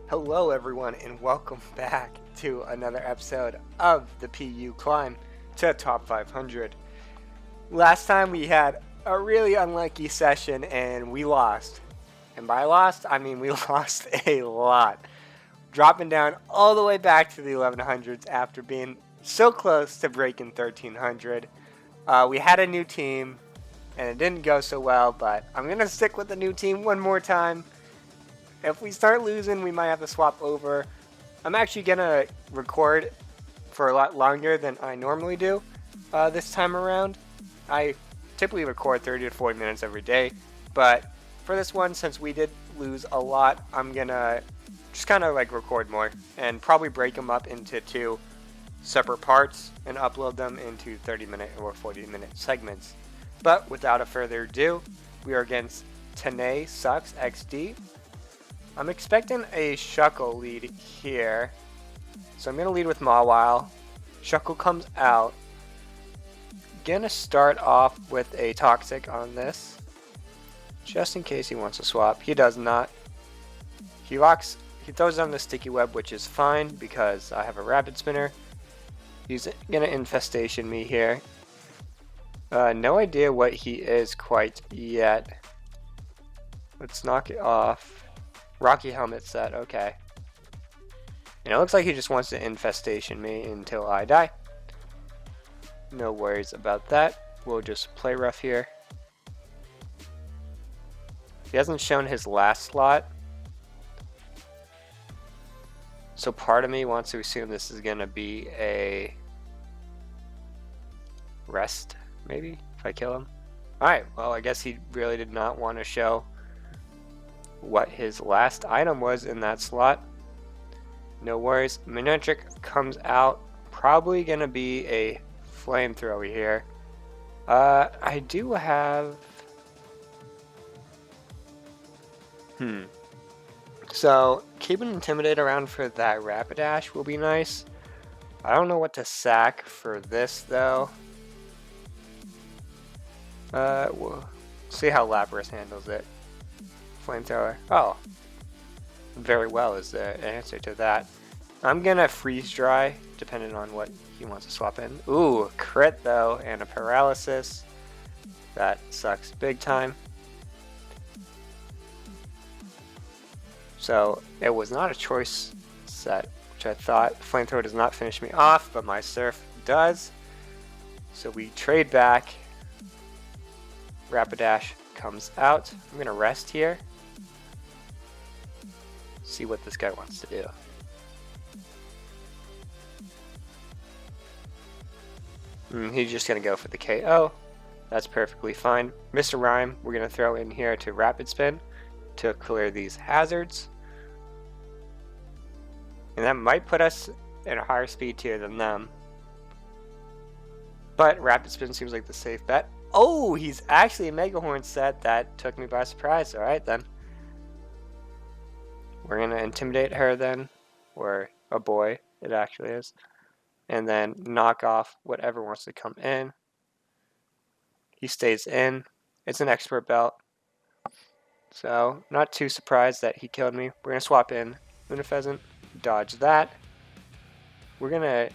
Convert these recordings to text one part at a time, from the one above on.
Hello everyone and welcome back to another episode of the PU Climb to Top 500. Last time we had a really unlucky session and we lost. And by lost, I mean we lost a lot. Dropping down all the way back to the 1100s after being so close to breaking 1300. We had a new team and it didn't go so well, but I'm going to stick with the new team one more time. If we start losing, we might have to swap over. I'm actually going to record for a lot longer than I normally do this time around. I typically record 30 to 40 minutes every day, but for this one, since we did lose a lot, I'm going to just kind of like record more and probably break them up into two separate parts and upload them into 30-minute or 40-minute segments. But without a further ado, we are against Tonay Sucks XD. I'm expecting a Shuckle lead here. So I'm going to lead with Mawile. Shuckle comes out. Gonna start off with a Toxic on this. Just in case he wants to swap. He does not. He throws down the Sticky Web, which is fine because I have a Rapid Spinner. He's going to Infestation me here. No idea what he is quite yet. Let's knock it off. Rocky Helmet set, okay. And it looks like he just wants to Infestation me until I die. No worries about that. We'll just play rough here. He hasn't shown his last slot. So part of me wants to assume this is going to be a rest, maybe, if I kill him. Alright, well I guess he really did not want to show what his last item was in that slot. No worries. Manectric comes out. Probably gonna be a Flamethrower here. I do have so keeping Intimidate around for that Rapidash will be nice. I don't know what to sack for this though. We'll see how Lapras handles it. Flamethrower. Oh. Very well is the answer to that. I'm gonna Freeze Dry, depending on what he wants to swap in. Ooh, crit though, and a Paralysis. That sucks big time. So, it was not a choice set, which I thought. Flamethrower does not finish me off, but my Surf does. So we trade back. Rapidash comes out. I'm gonna rest here. See what this guy wants to do. He's just going to go for the KO. That's perfectly fine. Mr. Rhyme, we're going to throw in here to Rapid Spin to clear these hazards. And that might put us in a higher speed tier than them. But Rapid Spin seems like the safe bet. Oh, he's actually a Mega Horn set. That took me by surprise. Alright then. We're going to Intimidate her then, or a boy, it actually is, and then knock off whatever wants to come in. He stays in. It's an Expert Belt, so not too surprised that he killed me. We're going to swap in Lunapheasant, dodge that. We're going to,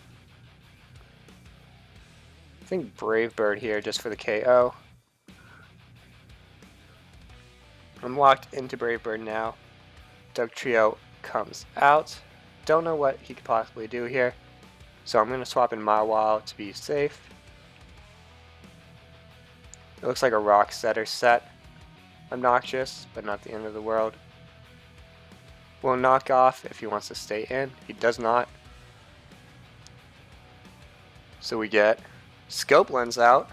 I think, Brave Bird here just for the KO. I'm locked into Brave Bird now. Dugtrio comes out. Don't know what he could possibly do here. So I'm going to swap in Mawile to be safe. It looks like a Rock Setter set. Obnoxious, but not the end of the world. We'll knock off if he wants to stay in. He does not. So we get Scope Lens out,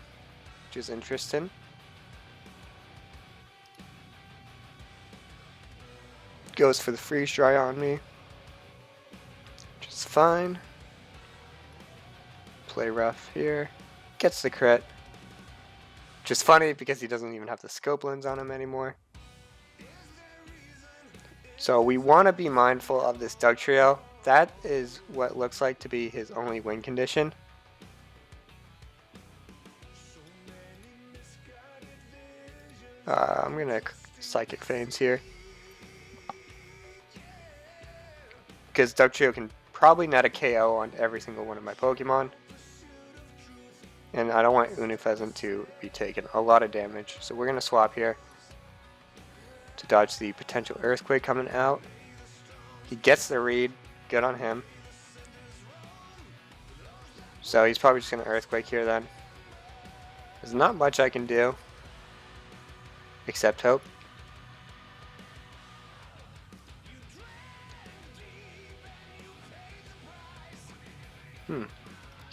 which is interesting. Goes for the Freeze Dry on me, which is fine. Play rough here. Gets the crit. Which is funny because he doesn't even have the Scope Lens on him anymore. So we want to be mindful of this Dugtrio. That is what looks like to be his only win condition. I'm going to Psychic Feigns here. because Dugtrio can probably net a KO on every single one of my Pokemon. And I don't want Unifezant to be taking a lot of damage. So we're going to swap here to dodge the potential Earthquake coming out. He gets the read. Good on him. So he's probably just going to Earthquake here then. There's not much I can do except hope.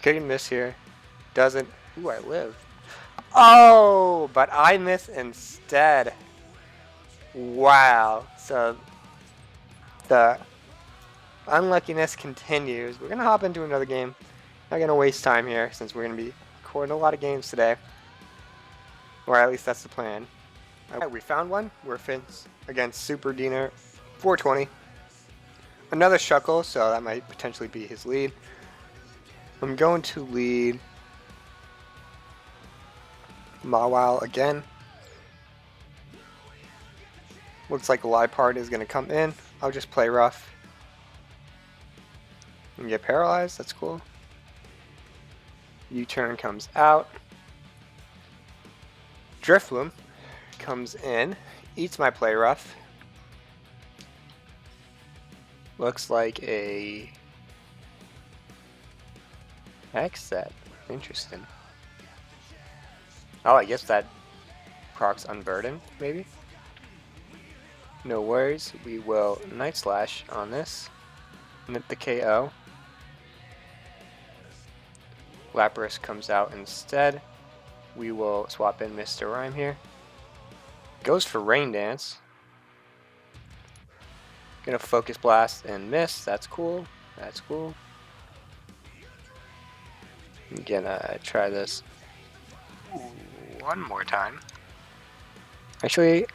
Couldn't miss here. Doesn't. Ooh, I live. Oh, but I miss instead. Wow. So the unluckiness continues. We're going to hop into another game. Not going to waste time here since we're going to be recording a lot of games today. Or at least that's the plan. Alright, we found one. We're Fins against Super Diener 420. Another Shuckle, so that might potentially be his lead. I'm going to lead Mawile again. Looks like Liepard is going to come in. I'll just play rough. And get paralyzed, that's cool. U-turn comes out. Drifloon comes in, eats my play rough. Looks like a X set. Interesting. Oh, I guess that procs Unburden, maybe? No worries, we will Night Slash on this. Nip the KO. Lapras comes out instead. We will swap in Mr. Rhyme here. Goes for Rain Dance. Gonna Focus Blast and miss. That's cool. That's cool. I'm gonna try this one more time. Actually,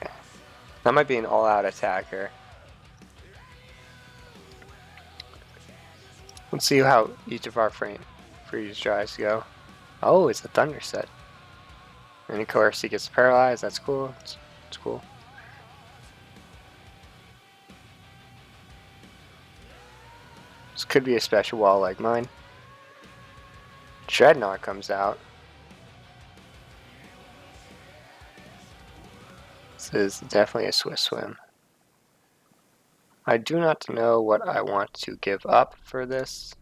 that might be an all-out attacker. Let's see how each of our freeze dries go. Oh, it's a Thunder set. And of course he gets paralyzed. That's cool. It's cool. This could be a special wall like mine. Dreadnought comes out. This is definitely a Swiss swim. I do not know what I want to give up for this.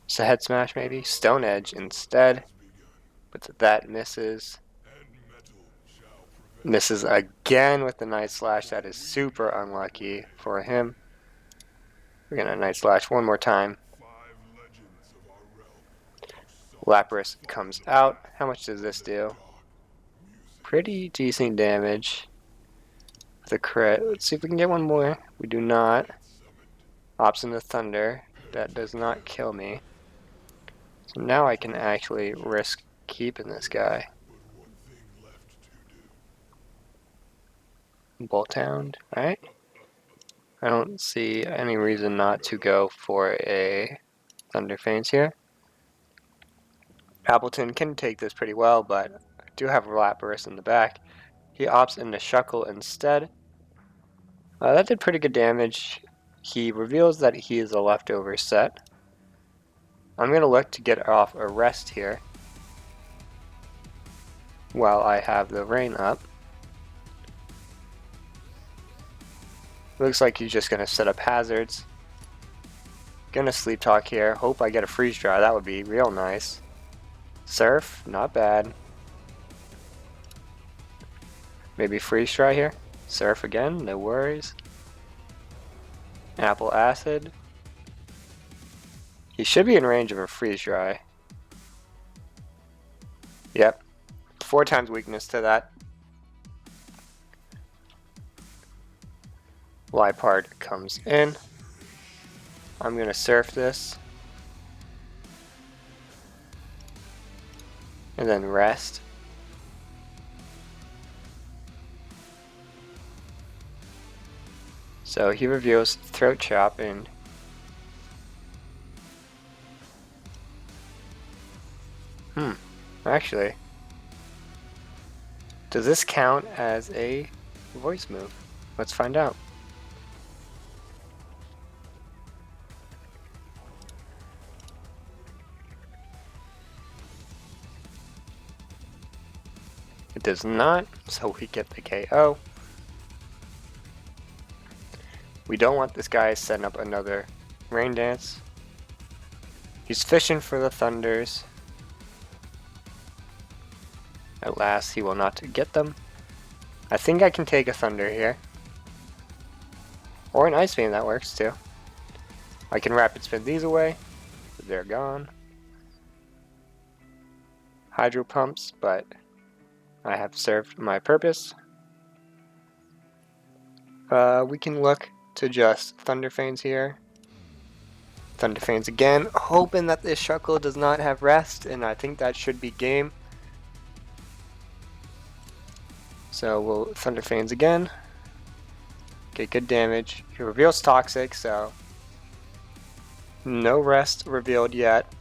It's a Head Smash maybe? Stone Edge instead. But that misses. Misses again with the Night Slash. That is super unlucky for him. We're gonna Night Slash one more time. Lapras comes out. How much does this do? Pretty decent damage. The crit. Let's see if we can get one more. We do not. Ops into Thunder. That does not kill me. So now I can actually risk keeping this guy. Bolt Hound, right? I don't see any reason not to go for a Thunder Feint here. Appleton can take this pretty well, but I do have Lapras in the back. He opts into Shuckle instead. That did pretty good damage. He reveals that he is a leftover set. I'm going to look to get off a rest here while I have the rain up. Looks like he's just going to set up hazards. Gonna Sleep Talk here. Hope I get a Freeze Dry. That would be real nice. Surf, not bad. Maybe Freeze Dry here. Surf again, no worries. Apple Acid. He should be in range of a Freeze Dry. Yep. 4 times weakness to that. Liepard comes in. I'm gonna surf this. And then rest. So he reveals Throat Chop and actually, does this count as a voice move? Let's find out. does not, so we get the KO. We don't want this guy setting up another rain dance. He's fishing for the thunders. At last, he will not get them. I think I can take a thunder here. Or an ice beam, that works too. I can rapid spin these away. They're gone. Hydro pumps, but I have served my purpose. We can look to just Thunder Feigns here. Thunder Feigns again, hoping that this Shuckle does not have rest, and I think that should be game. So we'll Thunder Feigns again. Get good damage. He reveals Toxic, so no rest revealed yet.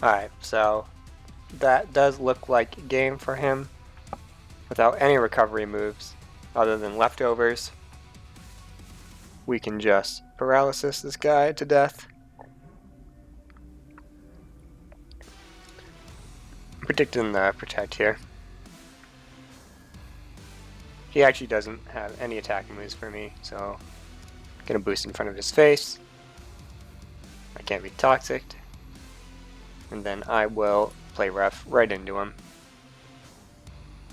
Alright, so that does look like game for him without any recovery moves other than leftovers. We can just paralysis this guy to death. Predicting the protect here. He actually doesn't have any attacking moves for me, so I'm gonna boost in front of his face. I can't be toxic. And then I will play ref right into him.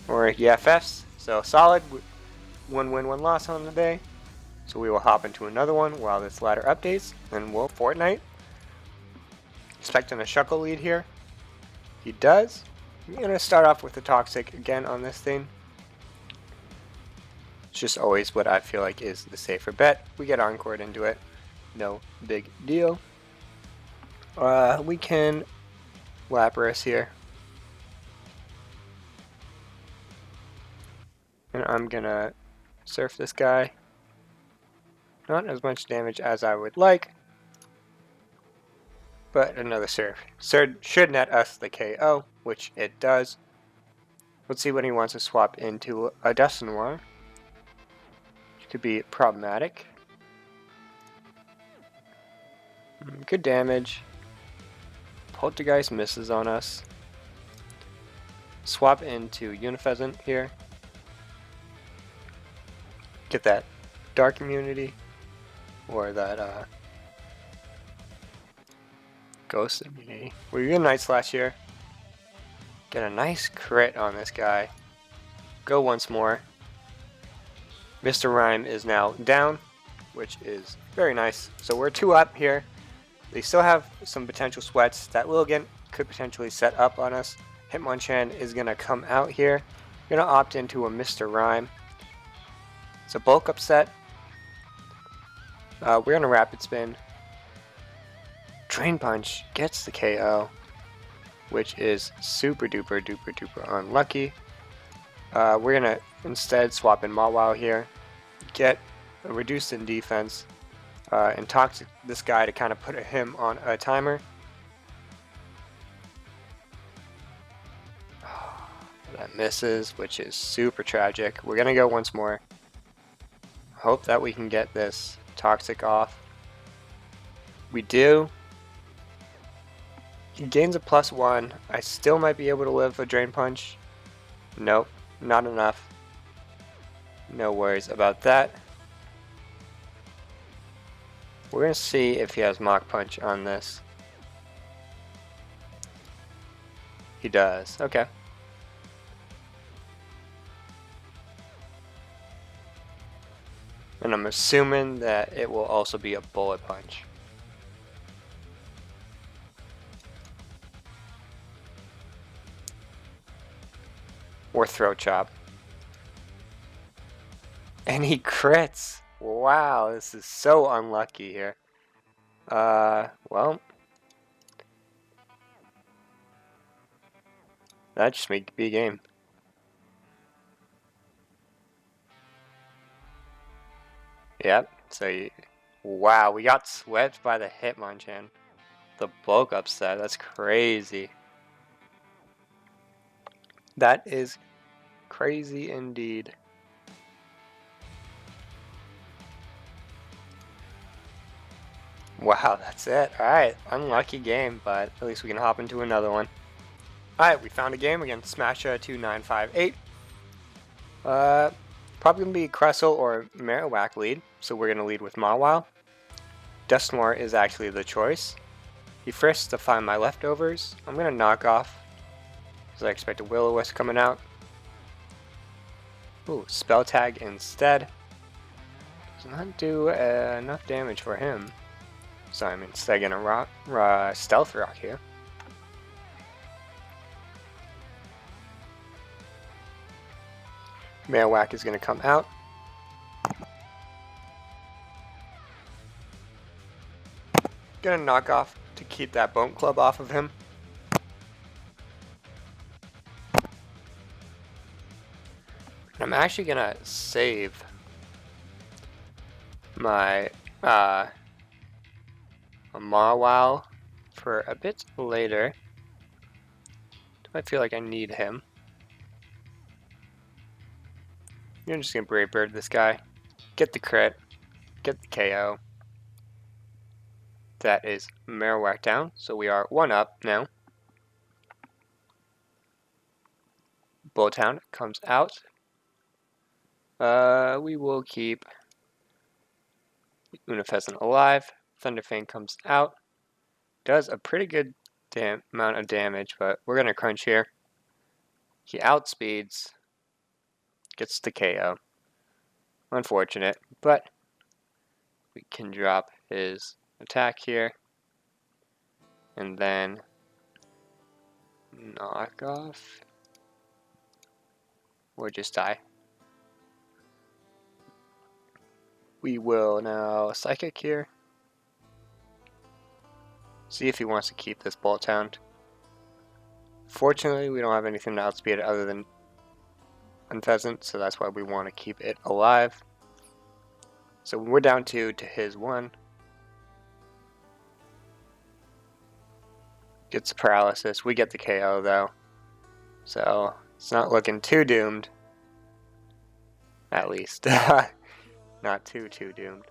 Or he FFs, so solid. 1 win, 1 loss on the day. So we will hop into another one while this ladder updates, and we'll Fortnite. Expecting a Shuckle lead here. He does. I'm gonna start off with the toxic again on this thing. It's just always what I feel like is the safer bet. We get encored into it. No big deal. We can Lapras here. And I'm gonna surf this guy. Not as much damage as I would like. But another surf. Should net us the KO, which it does. Let's see when he wants to swap into a Dusknoir. Could be problematic. Good damage. Poltergeist misses on us. Swap into Unifezant here. Get that dark immunity. Or that ghost immunity. We get a Night Slash here. Get a nice crit on this guy. Go once more. Mr. Rhyme is now down, which is very nice. So we're 2 up here. They still have some potential sweats that Lilligant could potentially set up on us. Hitmonchan is going to come out here. Going to opt into a Mr. Rhyme. It's a bulk upset. We're going to rapid spin. Drain Punch gets the KO, which is super duper duper duper unlucky. We're going to instead swap in Mawile here, get a reduced in defense, and toxic this guy to kind of put him on a timer. That misses, which is super tragic. We're going to go once more. Hope that we can get this toxic off. We do. He gains a +1. I still might be able to live a Drain Punch. Nope. Not enough. No worries about that. We're going to see if he has Mach Punch on this. He does. Okay. And I'm assuming that it will also be a Bullet Punch. Or Throat Chop. And he crits. Wow, this is so unlucky here. Well. That just may be a game. Yep, so wow, we got swept by the Hitmonchan. The bulk upset, that's crazy. That is crazy indeed. Wow, that's it. Alright, unlucky game, but at least we can hop into another one. Alright, we found a game against Smasha2958. Probably going to be Cressel or Marowak lead, so we're going to lead with Mawile. Dusknoir is actually the choice. He frisks to find my leftovers. I'm going to knock off, because I expect a Will-O-Wisp coming out. Ooh, Spell Tag instead. Does not do enough damage for him. So I'm instead going to Stealth Rock here. Marowak is going to come out. Gonna knock off to keep that Bone Club off of him. I'm actually gonna save my Mawile for a bit later. I feel like I need him. I'm just gonna Brave Bird this guy, get the crit, get the KO. That is Marowak down, so we are 1 up now. Bulltown comes out. We will keep Unifezant alive. Thunderfang comes out. Does a pretty good amount of damage, but we're going to crunch here. He outspeeds. Gets the KO. Unfortunate, but we can drop his attack here. And then knock off. Or just die. We will now Psychic here. See if he wants to keep this Bulltown. Fortunately, we don't have anything to outspeed it other than Unfezant, so that's why we want to keep it alive. So we're down 2 to his 1. Gets the paralysis. We get the KO though. So it's not looking too doomed. At least. Not too doomed.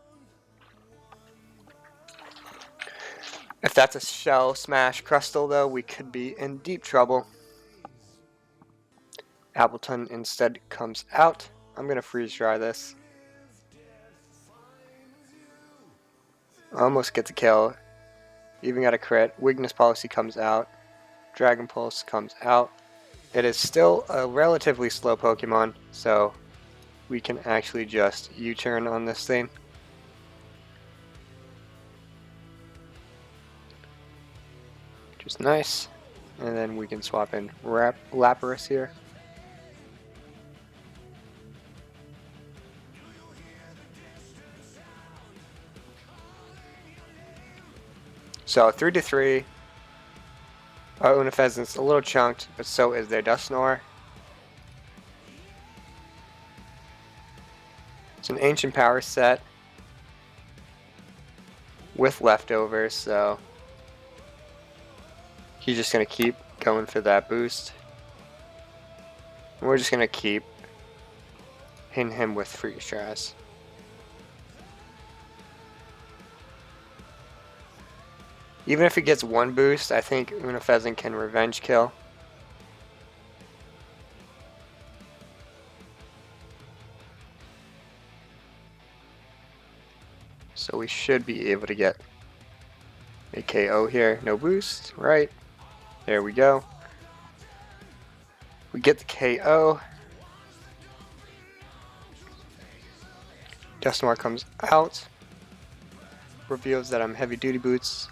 If that's a Shell Smash Crustle though, we could be in deep trouble. Appleton instead comes out. I'm going to freeze dry this. Almost get the kill. Even got a crit. Weakness Policy comes out. Dragon Pulse comes out. It is still a relatively slow Pokemon, so we can actually just U-turn on this thing. Which is nice. And then we can swap in Lapras here. So 3 to 3. Unifezant's a little chunked, but so is their Dusknoir. It's an Ancient Power set with leftovers, so he's just going to keep going for that boost. And we're just going to keep hitting him with Freeze Dries. Even if he gets 1 boost, I think Unifezant can Revenge Kill. So we should be able to get a KO here. No boost, right? There we go. We get the KO. Dusknoir comes out. Reveals that I'm Heavy Duty Boots.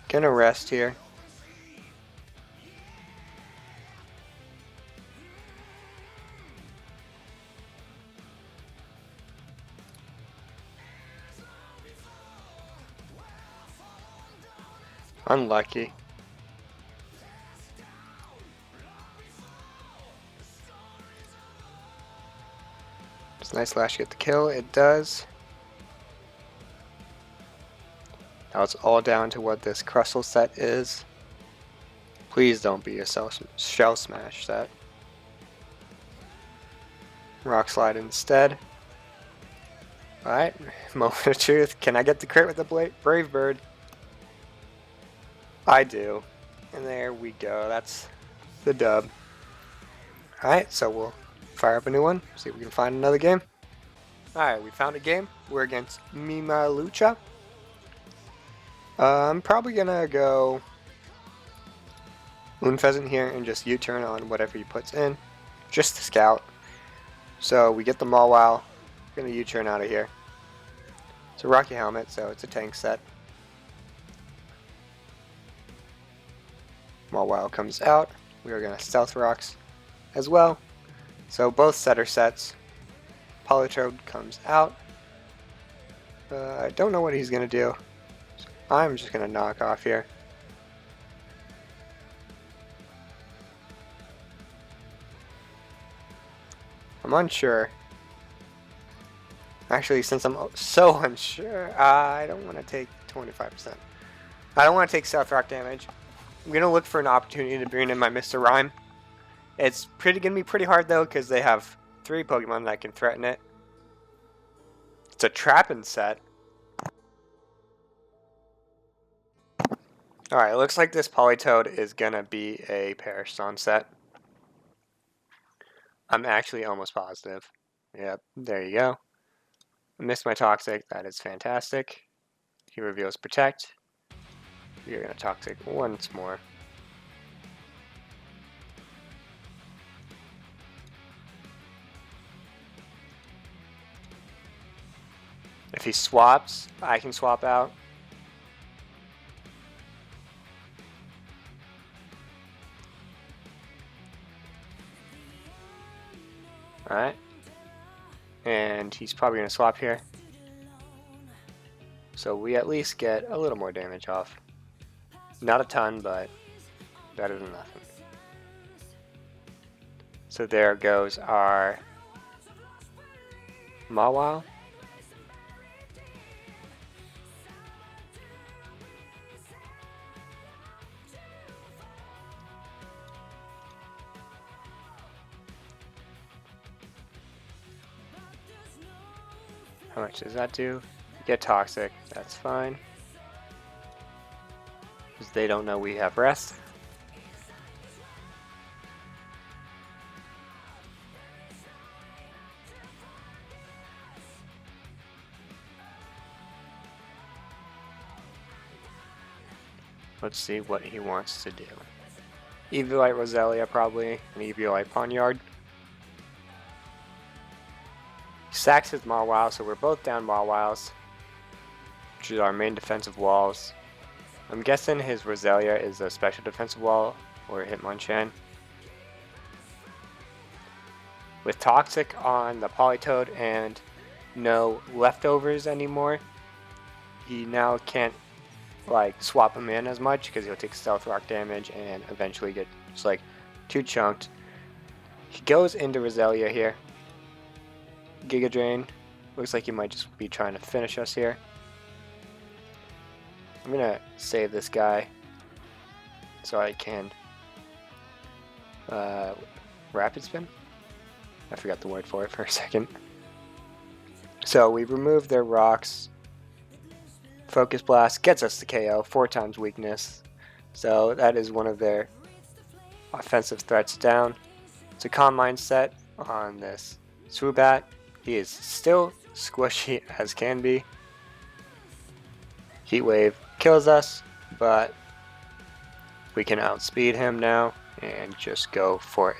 Gonna rest here. Unlucky. Does Night Slash get the kill? It does. Now it's all down to what this Crustle set is. Please don't be a Shell Smash set. Rock Slide instead. Alright, moment of truth. Can I get the crit with the Brave Bird? I do. And there we go. That's the dub. Alright, so we'll fire up a new one, see if we can find another game. Alright, we found a game. We're against MeemaLucha. I'm probably gonna go Moon Pheasant here and just U-turn on whatever he puts in, just to scout. So we get the Mawile. We're gonna U-turn out of here. It's a Rocky Helmet, so it's a tank set. Mawile comes out. We are gonna Stealth Rocks as well. So both setter sets. Politoed comes out. I don't know what he's gonna do. So I'm just gonna knock off here. I'm unsure. Actually, since I'm so unsure, I don't want to take 25%. I don't want to take Stealth Rock damage. I'm going to look for an opportunity to bring in my Mr. Rhyme. It's going to be pretty hard though, because they have 3 Pokemon that can threaten it. It's a Trappin' set. Alright, it looks like this Politoed is going to be a Perish Song set. I'm actually almost positive. Yep, there you go. I missed my Toxic. That is fantastic. He reveals Protect. You're going to Toxic once more. If he swaps, I can swap out. Alright. And he's probably going to swap here. So we at least get a little more damage off. Not a ton, but better than nothing. So there goes our Mawile. How much does that do? Get Toxic, that's fine. Because they don't know we have Rest. Let's see what he wants to do. Eviolite Roselia probably, and Eviolite Pawniard. Sacks his Mawile, so we're both down Mawiles, which is our main defensive walls. I'm guessing his Roselia is a special defensive wall, or Hitmonchan. With Toxic on the Politoed and no leftovers anymore, he now can't like swap him in as much because he'll take Stealth Rock damage and eventually get just like 2 chunked. He goes into Roselia here. Giga Drain. Looks like he might just be trying to finish us here. I'm gonna save this guy so I can Rapid Spin. I forgot the word for it for a second. So we remove their rocks. Focus Blast gets us the KO, 4 times weakness. So that is one of their offensive threats down. It's a Calm Mind set on this Swoobat. He is still squishy as can be. Heat Wave kills us, but we can outspeed him now and just go for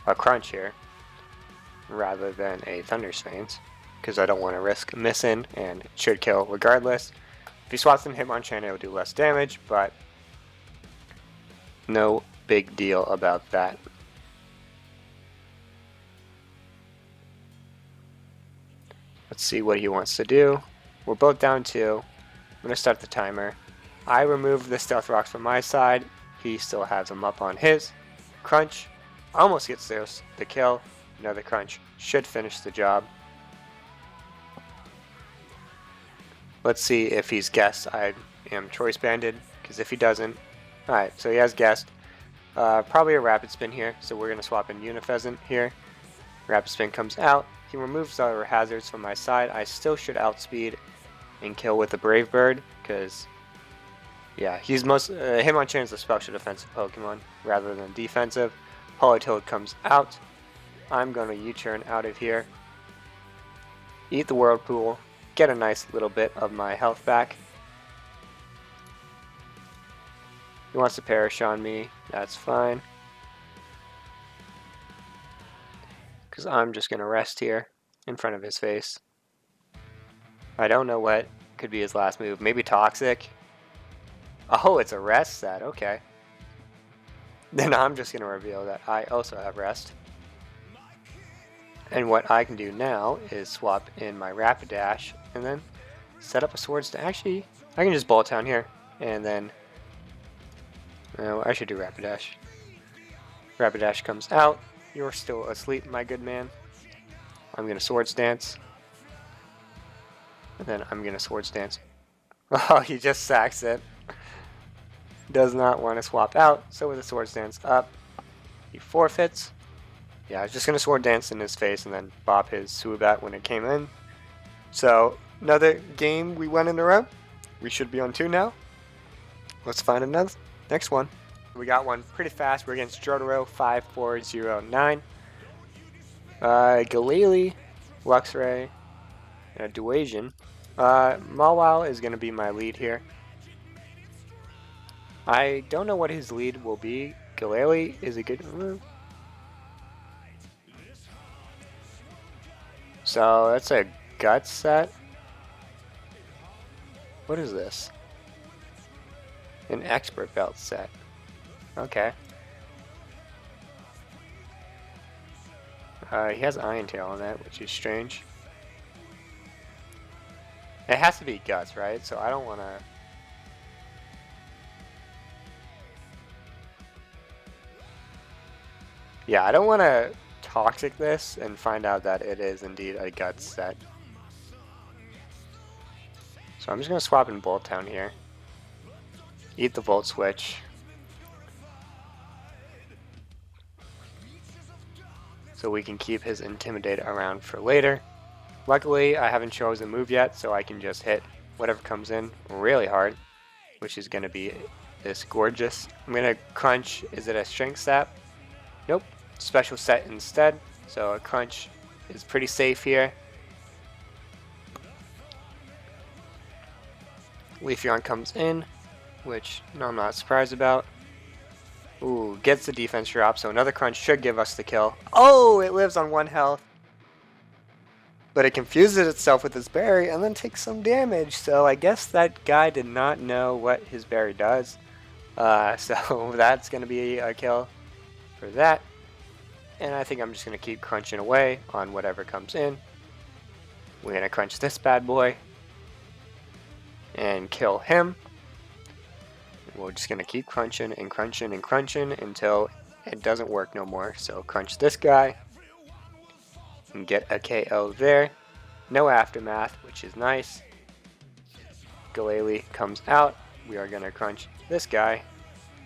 a Crunch here rather than a Thunder Veins, because I don't want to risk missing, and it should kill regardless. If he swaps in Hitmonchan, it will do less damage, but no big deal about that. Let's see what he wants to do. We're both down 2. I'm going to start the timer. I remove the Stealth Rocks from my side. He still has them up on his. Crunch almost gets the kill. Another Crunch should finish the job. Let's see if he's guessed I am Choice Banded, because if he doesn't... Alright, so he has guessed. Probably a Rapid Spin here, so we're going to swap in Unipheasant here. Rapid Spin comes out. He removes our hazards from my side. I still should outspeed and kill with a Brave Bird, because Yeah, he's Hitmonchan is a special defensive Pokemon rather than defensive. Politoed comes out. I'm going to U-turn out of here. Eat the Whirlpool. Get a nice little bit of my health back. He wants to perish on me. That's fine. Because I'm just going to rest here in front of his face. I don't know what could be his last move. Maybe Toxic. Oh, it's a rest set. Okay. Then I'm just going to reveal that I also have rest. And what I can do now is swap in my Rapidash and then set up a Swords to... Actually, I can just Bolt down here. And then... No, I should do Rapidash. Rapidash comes out. You're still asleep, my good man. I'm going to Swords Dance. And then I'm going to Swords Dance. Oh, he just sacks it. Does not want to swap out, so with the Swords Dance up, he forfeits. Yeah, I was just going to Sword Dance in his face and then bop his Suibat when it came in. So, another game we won in a row. We should be on 2 now. Let's find another next one. We got one pretty fast. We're against Jotaro 5409. Galili, LuxRay, and a Duasian. Mawile is going to be my lead here. I don't know what his lead will be. Galili is a good move. So that's a gut set. What is this? An expert belt set. Okay. He has Iron Tail on that, which is strange. It has to be guts, right? So I don't want to... Yeah, I don't want to Toxic this and find out that it is indeed a guts set. So I'm just going to swap in Bolt Town here. Eat the Volt Switch. So we can keep his Intimidate around for later. Luckily, I haven't chosen a move yet, so I can just hit whatever comes in really hard, which is going to be this gorgeous. I'm going to Crunch. Is it a Strength Sap? Nope. Special set instead. So a Crunch is pretty safe here. Leafeon comes in, which no, I'm not surprised about. Ooh, gets the defense drop, so another Crunch should give us the kill. Oh, it lives on 1 health. But it confuses itself with his berry and then takes some damage. So I guess that guy did not know what his berry does. So that's going to be a kill for that. And I think I'm just going to keep crunching away on whatever comes in. We're going to crunch this bad boy. And kill him. We're just going to keep crunching and crunching and crunching until it doesn't work no more. So crunch this guy. And get a KO there. No aftermath, which is nice. Galili comes out. We are going to crunch this guy.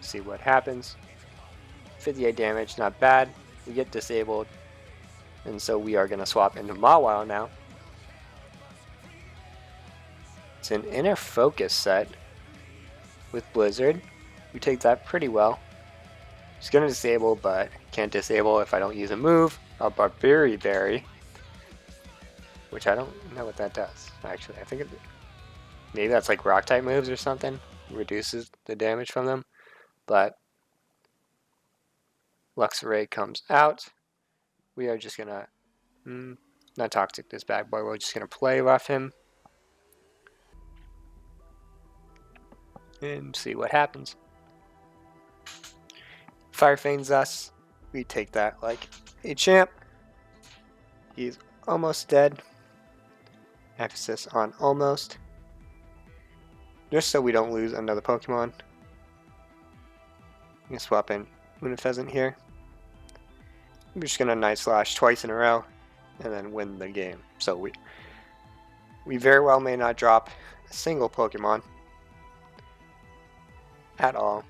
See what happens. 58 damage, not bad. We get disabled. And so we are going to swap into Mawile now. It's an Inner Focus set with Blizzard. We take that pretty well. It's going to disable, but can't disable if I don't use a move. A Barbary Berry, which I don't know what that does, actually. I think maybe that's like rock type moves or something. Reduces the damage from them. But LuxRay comes out. We are just going to not Toxic this bad boy. We're just going to play rough him. And see what happens. Fire Feigns us. We take that like a champ. He's almost dead. Emphasis on almost. Just so we don't lose another Pokemon. I'm going to swap in Lunapheasant here. I'm just going to Night Slash twice in a row. And then win the game. So we very well may not drop a single Pokemon. At all.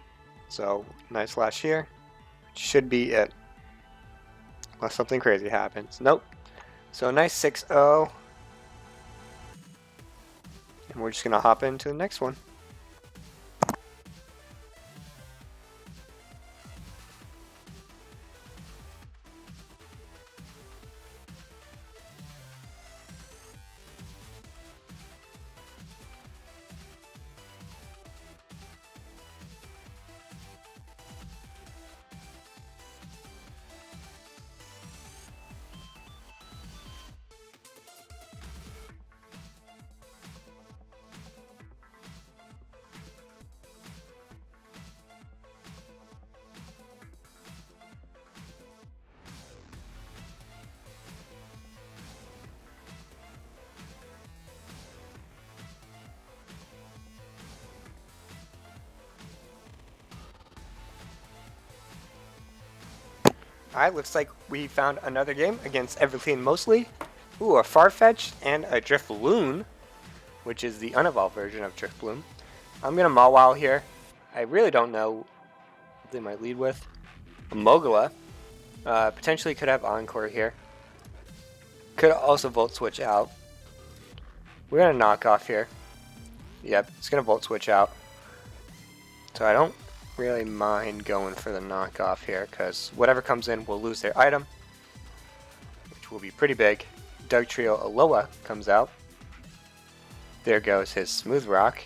So Night Slash here. Should be it. Unless something crazy happens. Nope. So nice 6-0. And we're just going to hop into the next one. Alright, looks like we found another game against Everclean mostly. Ooh, a Farfetch'd and a Drifloon, which is the unevolved version of Drifloon. I'm gonna Mawile here. I really don't know what they might lead with. A Mogula. Potentially could have Encore here. Could also Volt Switch out. We're gonna knock off here. Yep, it's gonna Volt Switch out. So I don't really mind going for the knockoff here, because whatever comes in will lose their item, which will be pretty big. Dugtrio Alola comes out. There goes his Smooth Rock.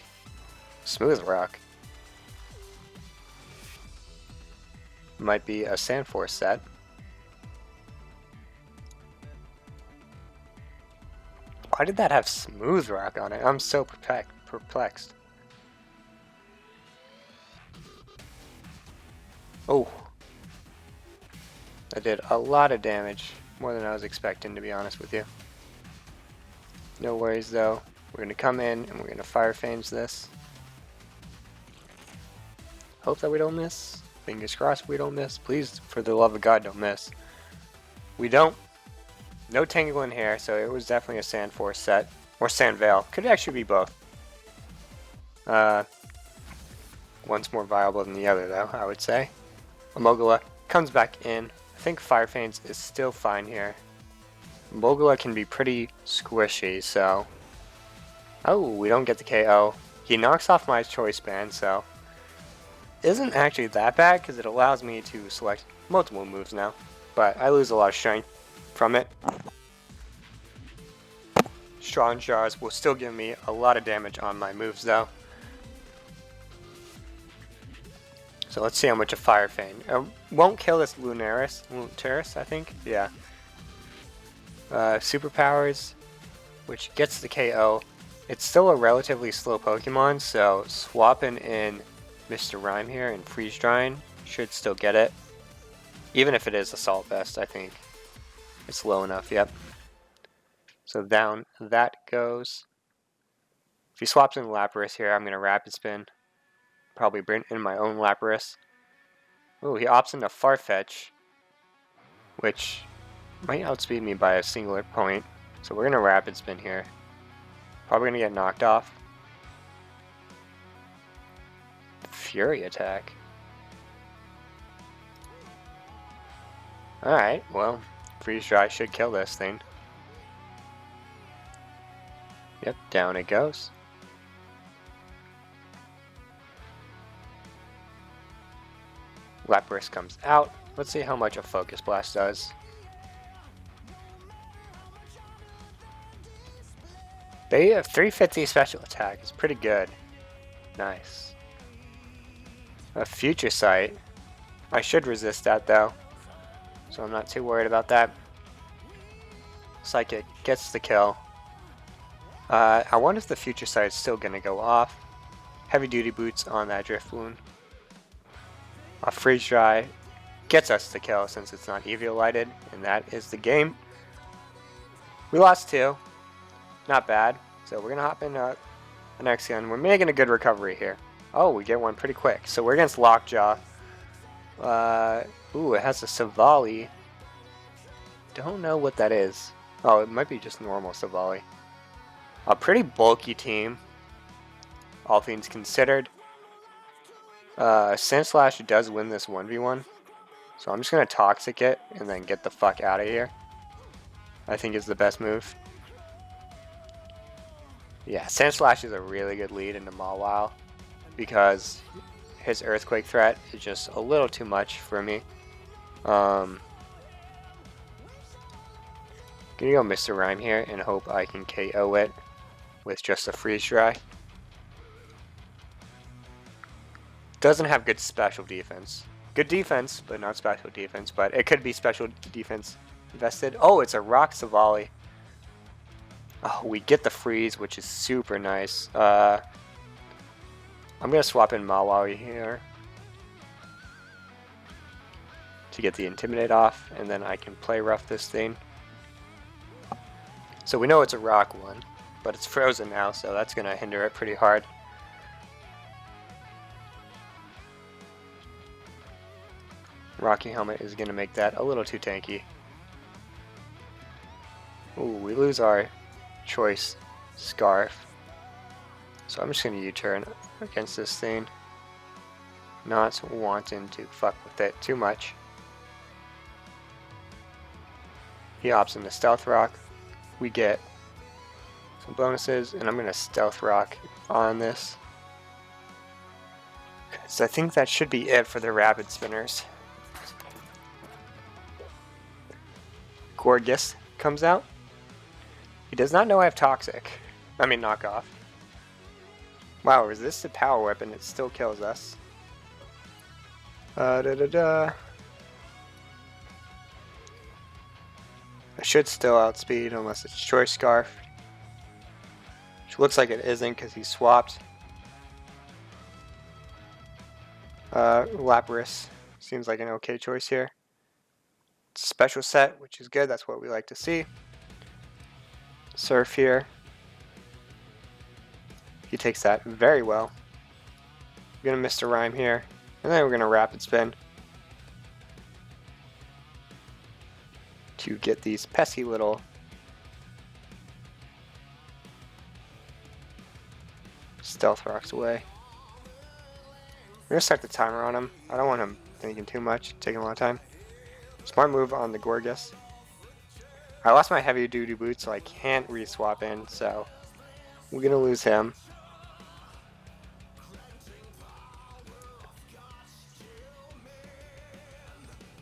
Smooth Rock. Might be a Sandforce set. Why did that have Smooth Rock on it? I'm so perplexed. Oh. That did a lot of damage. More than I was expecting, to be honest with you. No worries though. We're going to come in and we're going to Fire Fangs this. Hope that we don't miss. Fingers crossed we don't miss. Please, for the love of God, don't miss. We don't. No Tangle in here, so it was definitely a Sandforce set. Or Sandveil. Could actually be both. One's more viable than the other though, I would say. Mogula comes back in. I think Fire Fangs is still fine here. Mogula can be pretty squishy, so... Oh, we don't get the KO. He knocks off my Choice Band, so... Isn't actually that bad, because it allows me to select multiple moves now. But I lose a lot of strength from it. Strong Jars will still give me a lot of damage on my moves, though. So let's see how much a Fire Fang. Won't kill this Lunaris, I think. Yeah. Superpowers, which gets the KO. It's still a relatively slow Pokemon, so swapping in Mr. Rhyme here and Freeze Drying should still get it. Even if it is Assault Vest, I think it's low enough, yep. So down that goes. If he swaps in Lapras here, I'm going to Rapid Spin. Probably bring in my own Lapras. Oh, he opts into Farfetch, which might outspeed me by a singular point. So we're going to Rapid Spin here. Probably going to get knocked off. Fury Attack. Alright, well, Freeze Dry should kill this thing. Yep, down it goes. Lapras comes out. Let's see how much a Focus Blast does. They have 350 special attack. It's pretty good. Nice. A Future Sight. I should resist that though, so I'm not too worried about that. Psychic gets the kill. I wonder if the Future Sight is still going to go off. Heavy Duty Boots on that Drifloon. A Freeze Dry gets us the kill since it's not EV lighted, and that is the game. We lost 2. Not bad. So we're going to hop in the next gun. We're making a good recovery here. Oh, we get one pretty quick. So we're against Lockjaw. Ooh, it has a Savali. Don't know what that is. Oh, it might be just normal Savali. A pretty bulky team, all things considered. Sandslash does win this 1v1. So I'm just going to Toxic it and then get the fuck out of here. I think is the best move. Yeah, Sandslash is a really good lead into Mawile because his Earthquake threat is just a little too much for me. Gonna go Mr. Rhyme here and hope I can KO it with just a Freeze Dry. Doesn't have good special defense. Good defense, but not special defense. But it could be special defense invested. Oh, it's a Rock Savali. Oh, we get the freeze, which is super nice. I'm going to swap in Mawile here to get the Intimidate off, and then I can play rough this thing. So we know it's a rock one, but it's frozen now, so that's going to hinder it pretty hard. Rocky Helmet is going to make that a little too tanky. Ooh, we lose our choice Scarf. So I'm just going to U-turn against this thing. Not wanting to fuck with it too much. He opts into Stealth Rock. We get some bonuses, and I'm going to Stealth Rock on this. So I think that should be it for the Rapid Spinners. Gorgus comes out. He does not know I have Toxic. I mean, Knockoff. Wow, resisted Power Weapon, it still kills us. I should still outspeed unless it's Choice Scarf. Which looks like it isn't because he swapped. Lapras seems like an okay choice here. Special set, which is good, that's what we like to see. Surf here. He takes that very well. We're going to Mr. Rhyme here, and then we're going to Rapid Spin to get these pesky little Stealth Rocks away. We're going to start the timer on him. I don't want him thinking too much, taking a lot of time. Smart move on the Gorgus. I lost my heavy duty boot, so I can't re-swap in, so we're going to lose him.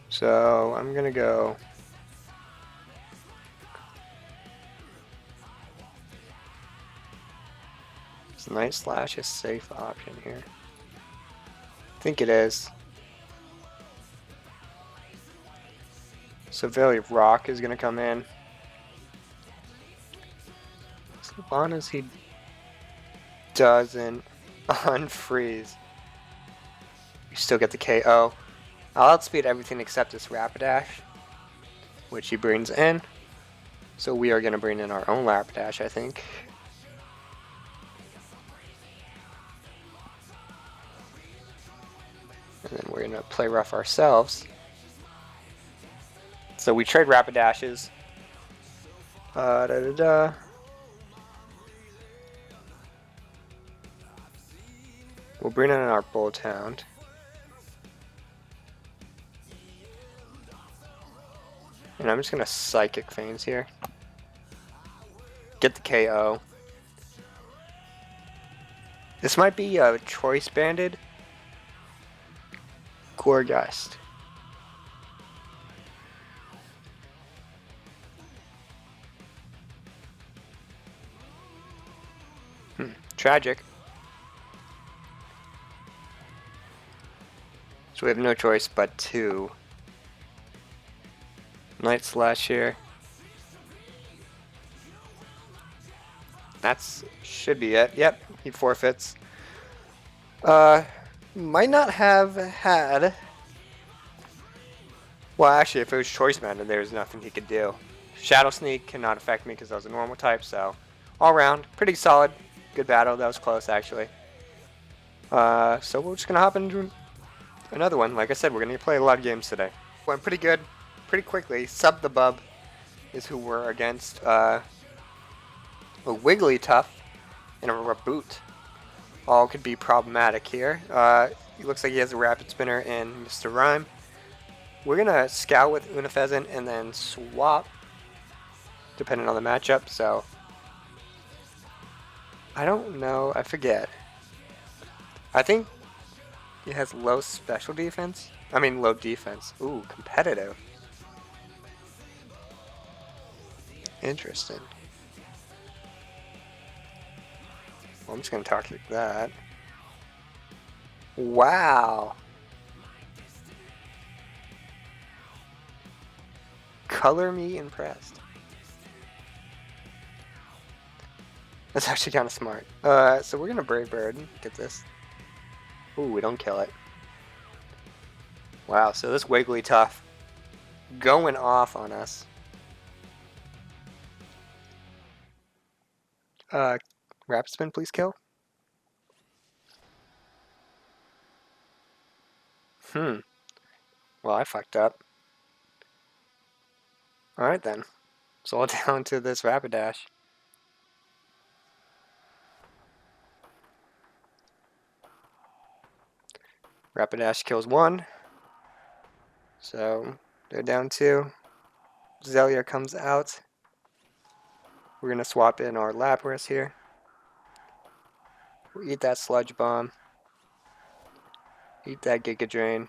So I'm going to go Night Slash is a safe option here. I think it is. So Veil of Rock is going to come in. As long as he doesn't unfreeze, you still get the KO. I'll outspeed everything except this Rapidash, which he brings in. So we are going to bring in our own Rapidash, I think. And then we're going to play rough ourselves. So we trade Rapidashes. We'll bring in our Bulltown. And I'm just going to Psychic Feigns here. Get the KO. This might be a Choice Banded Gorgust. Tragic. So we have no choice but to Night Slash here. That's should be it. Yep, he forfeits. Might not have had. Well, actually, if it was Choice Banded, there's nothing he could do. Shadow Sneak cannot affect me because I was a normal type, so all around, pretty solid. Good battle. That was close, actually. So we're just going to hop into another one. Like I said, we're going to play a lot of games today. Went pretty good, pretty quickly. Sub the Bub is who we're against. A Wigglytuff and a Reboot. All could be problematic here. It looks like he has a Rapid Spinner and Mr. Rhyme. We're going to Scout with Unifezant and then swap, depending on the matchup. So I don't know. I forget. I think it has low special defense. I mean, low defense. Ooh, competitive. Interesting. Well, I'm just going to talk like that. Wow. Color me impressed. That's actually kind of smart. So we're going to Brave Bird. Get this. Ooh, we don't kill it. Wow, so this Wigglytuff going off on us. Rapid Spin, please kill. Well, I fucked up. Alright then. Slow down to this Rapidash. Rapidash kills 1. So, they're down 2. Zelia comes out. We're going to swap in our Lapras here. We'll eat that Sludge Bomb. Eat that Giga Drain.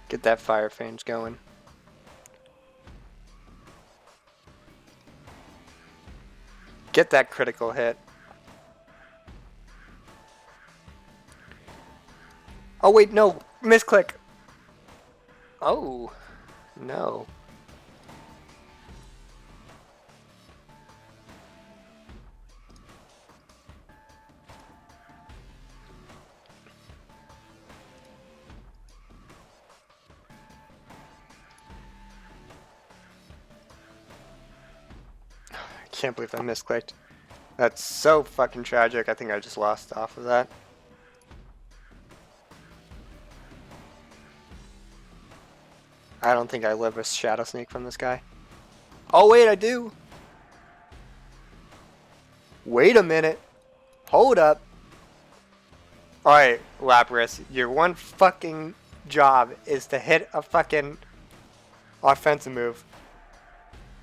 Get that Fire Fangs going. Get that critical hit. Oh wait, no! Misclick! Oh, no. I can't believe I misclicked. That's so fucking tragic. I think I just lost off of that. I don't think I live a Shadow Sneak from this guy. Oh wait, I do! Wait a minute. Hold up. Alright, Lapras, your one fucking job is to hit a fucking offensive move.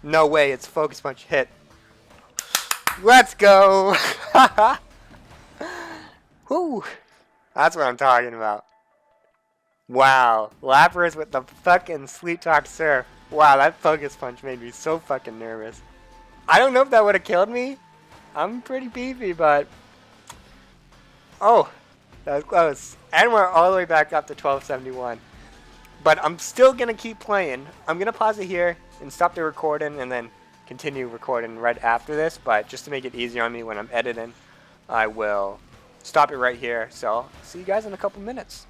No way, it's Focus Punch hit. Let's go! Whew. That's what I'm talking about. Wow, Lapras with the fucking Sleep Talk Surf. Wow, that Focus Punch made me so fucking nervous. I don't know if that would have killed me. I'm pretty beefy, but... Oh, that was close. And we're all the way back up to 1271. But I'm still going to keep playing. I'm going to pause it here and stop the recording and then continue recording right after this. But just to make it easier on me when I'm editing, I will stop it right here. So, see you guys in a couple minutes.